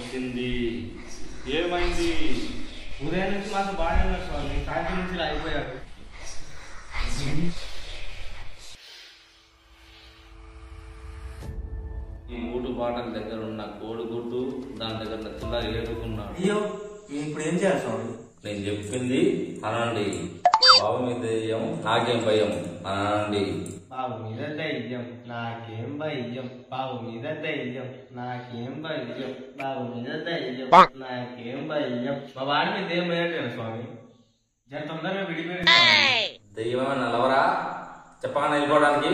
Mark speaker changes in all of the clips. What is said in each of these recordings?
Speaker 1: వచ్చింది. ఏమైంది?
Speaker 2: ఉదయం నుంచి మాకు బాగానే ఉన్నారు స్వామి, సాయంత్రం నుంచి ఇలా అయిపోయారు.
Speaker 1: ఈ మూడు బాటల దగ్గర ఉన్న కోడిగుడ్డు దాని దగ్గర చిల్లర ఏరుకున్నాడు.
Speaker 2: అయ్యో, ఇప్పుడు ఏం చేయాలి స్వామి?
Speaker 1: నేను చెప్పింది అనండి. బాబు మీద దెయ్యం, నాకేం భయం అనండి.
Speaker 2: బాబు మీద ధైర్యం, నాకేం భయం. బాబు మీద ధైర్యం, నాకేం భయం. బాబు మీద ధైర్యం, నాకేం భయం. మా వాడి మీద ఏం భయం స్వామి? జర తొందరగా విడిపోయింది.
Speaker 1: దెయ్యమే నలవరా చెప్పగా వెళ్ళిపోవడానికి.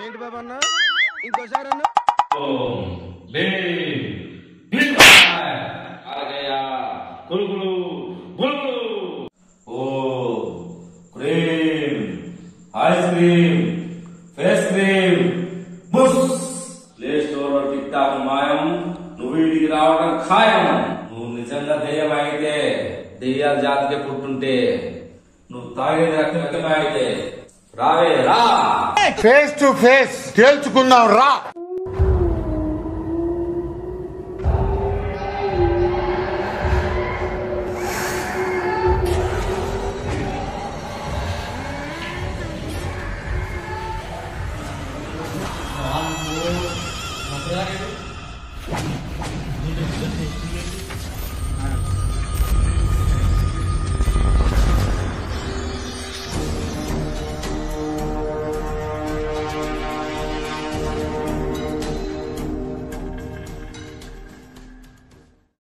Speaker 3: ఏంటి బాబా అన్న, ఇంకోసారి అన్న.
Speaker 1: కులుకులు బులుకులు. Oh cream, ice cream, face cream, బుస్. ప్లే స్టోర్ లో టిక్ టాక్ మాయం, నువ్వు ఇంటికి రావడం ఖాయం. నువ్వు నిజంగా దెయ్యం అయితే, దెయ్యాల జాతికే పుట్టుంటే, నువ్వు తాగేది రక్తమే అయితే రావే రా.
Speaker 4: ఫేస్ టు ఫేస్ తేల్చుకుందాం రా.